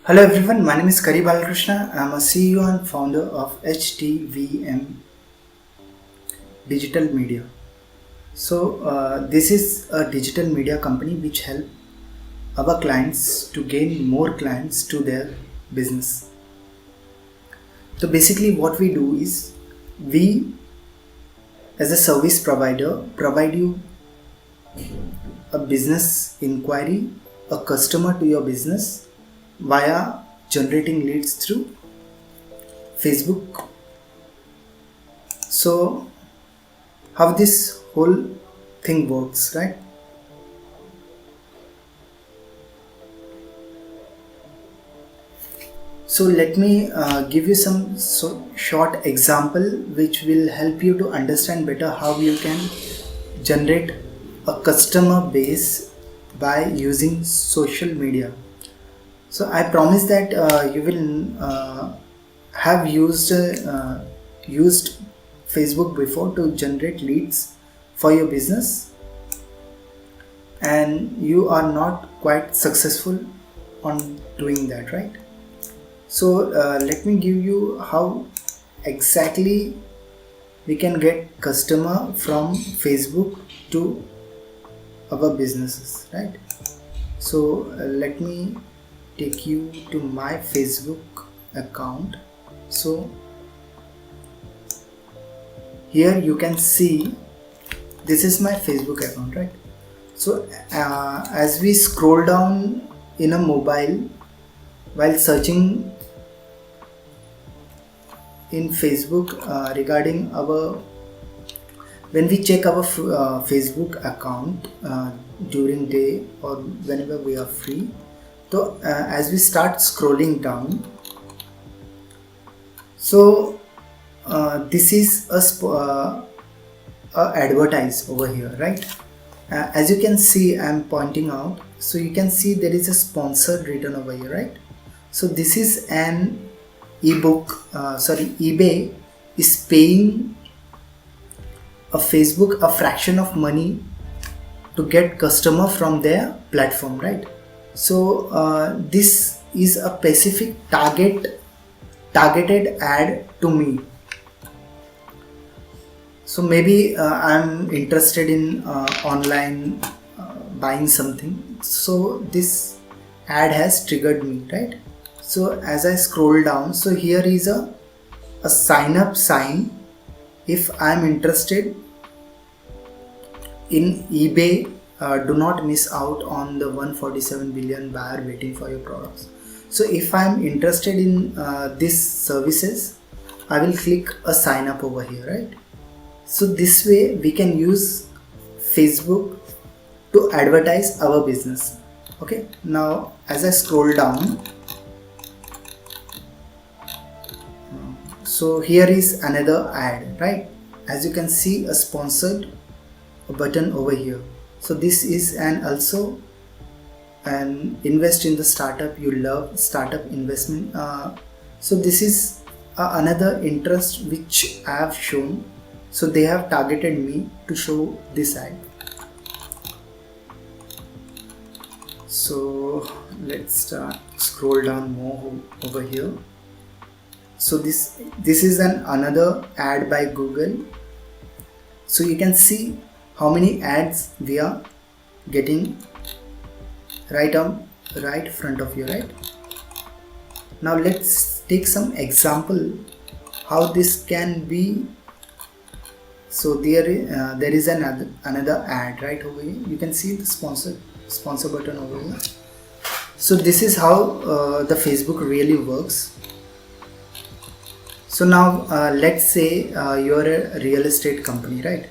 Hello everyone, my name is Kari Balakrishna. I am a CEO and founder of Htvm Digital Media. This is a digital media company which help our clients to gain more clients to their business. So basically what we do is we as a service provider provide you a business inquiry, a customer to your business via generating leads through Facebook. So how this whole thing works, right? So let me give you some short example which will help you to understand better how you can generate a customer base by using social media. So I promise that you will have used Facebook before to generate leads for your business, and you are not quite successful on doing that, right? So let me give you how exactly we can get customer from Facebook to our businesses, right? So let me take you to my Facebook account. So here you can see this is my Facebook account, right? So as we scroll down in a mobile while searching in Facebook regarding our, when we check our Facebook account during day or whenever we are free. So as we start scrolling down, so this is a advertise over here, right? As you can see, I'm pointing out, so you can see there is a sponsored written over here, right? So this is an eBay is paying a Facebook a fraction of money to get customer from their platform, right? So this is a specific targeted ad to me. So maybe I'm interested in online buying something, so this ad has triggered me, right? So as I scroll down, so here is a sign up sign. If I'm interested in eBay, do not miss out on the 147 billion buyer waiting for your products. So if I'm interested in these services, I will click a sign up over here, right? So this way we can use Facebook to advertise our business. Okay, now as I scroll down, so here is another ad, right? As you can see, a sponsored button over here. So this is also an invest in the startup you love, startup investment. So this is another interest which I have shown. So they have targeted me to show this ad. So let's scroll down more over here. So this is another ad by Google. So you can see how many ads we are getting right front of you, right? Now let's take some example how this can be. So there is another ad right over here. You can see the sponsor button over here. So this is how the Facebook really works. So now let's say you're a real estate company, right?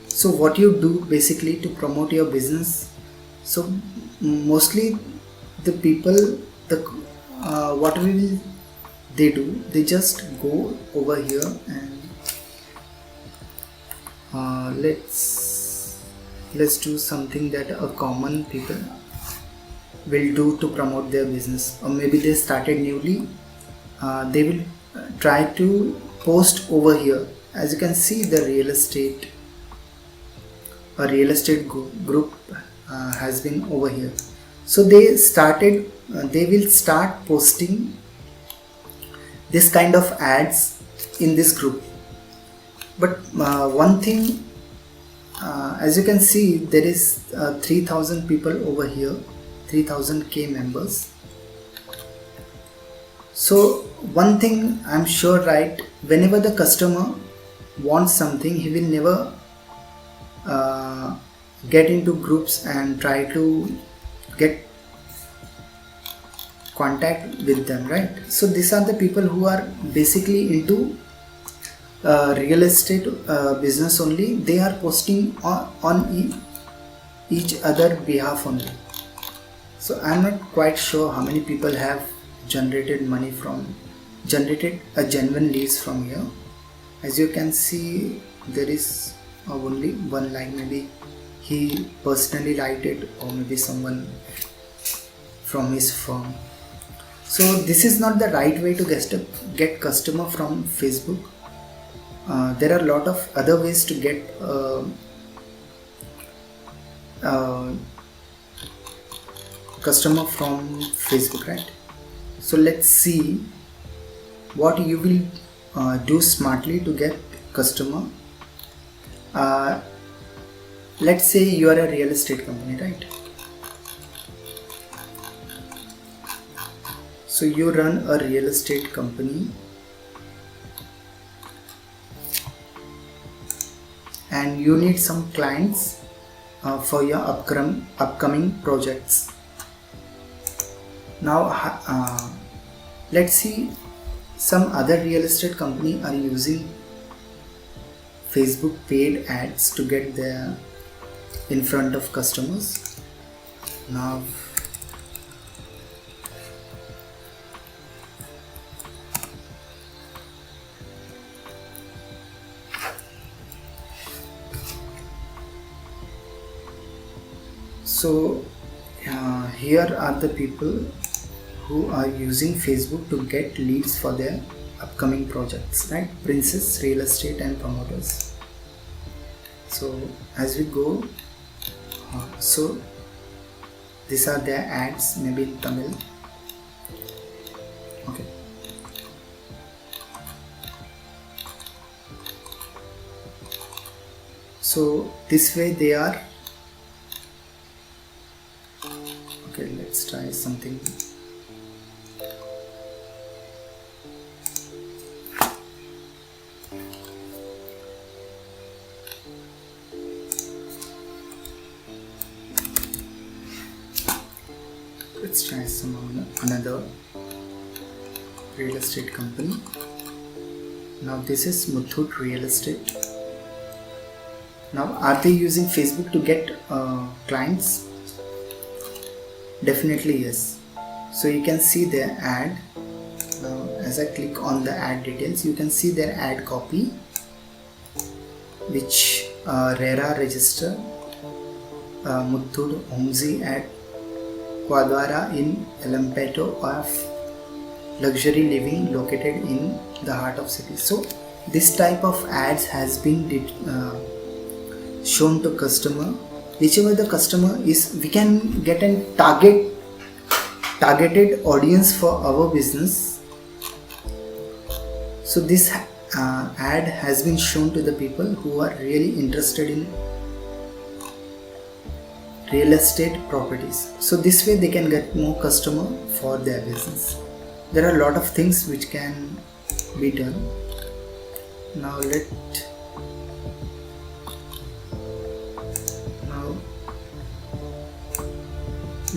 So what you do basically to promote your business, so mostly the people, what will they do? They just go over here and let's do something that a common people will do to promote their business, or maybe they started newly. They will try to post over here. As you can see, the real estate group has been over here. So they started they will start posting this kind of ads in this group. But one thing, as you can see, there is 3000 people over here, 3000k members. So one thing I'm sure, right, whenever the customer wants something, he will never get into groups and try to get contact with them, right? So these are the people who are basically into real estate business only. They are posting on each other behalf only. So I'm not quite sure how many people have generated a genuine leads from here. As you can see, there is only one line. Maybe he personally liked it, or maybe someone from his firm. So this is not the right way to get customer from Facebook. There are a lot of other ways to get customer from Facebook, right? So let's see what you will do smartly to get customer. Let's say you are a real estate company, right? So you run a real estate company and you need some clients for your upcoming projects. Now let's see, some other real estate company are using Facebook paid ads to get their in front of customers. Now so here are the people who are using Facebook to get leads for their upcoming projects, right? Princess Real Estate and Promoters. So as we go, so these are their ads, maybe in Tamil. Okay. So this way they are. Okay, let's try something. Let's try another real estate company. Now this is Muthoot Real Estate. Now are they using Facebook to get clients? Definitely yes. So you can see their ad. Now as I click on the ad details, you can see their ad copy, which RERA register Muthoot Homesy at Quadwara in Elampeto of luxury living located in the heart of city. So this type of ads has been shown to customer. Whichever the customer is, we can get a targeted audience for our business. So this ad has been shown to the people who are really interested in real estate properties. So this way they can get more customer for their business. There are a lot of things which can be done. Now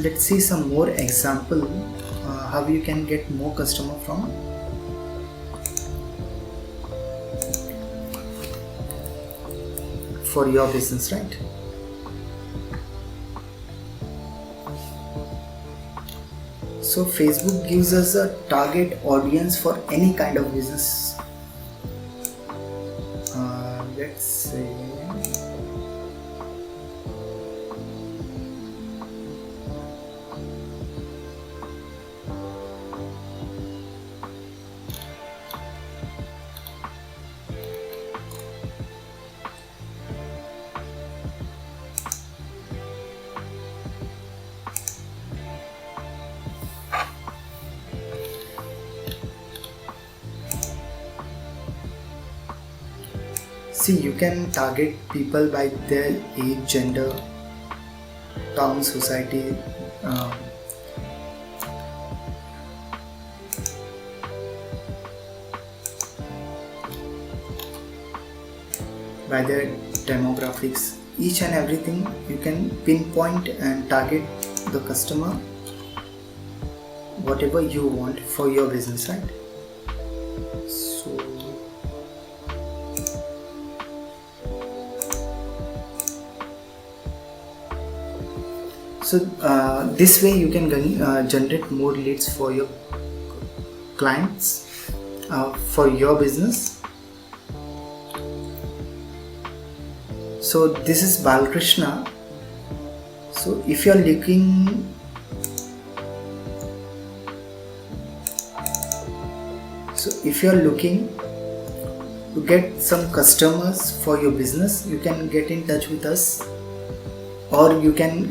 let's see some more example how you can get more customer from for your business, right? So Facebook gives us a target audience for any kind of business. Let's say See, you can target people by their age, gender, town, society, uh, by their demographics, each and everything you can pinpoint and target the customer whatever you want for your business, right? So this way you can generate more leads for your clients, for your business. So this is Balkrishna. So if you are looking to get some customers for your business, you can get in touch with us, or you can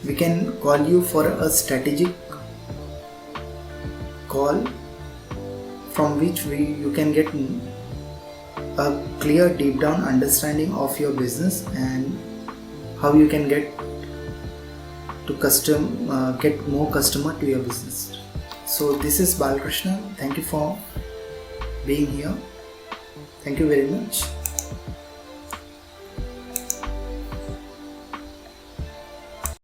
we can call you for a strategic call, from which you can get a clear deep down understanding of your business and how you can get more customer to your business. So this is Balkrishna. Thank you for being here. Thank you very much.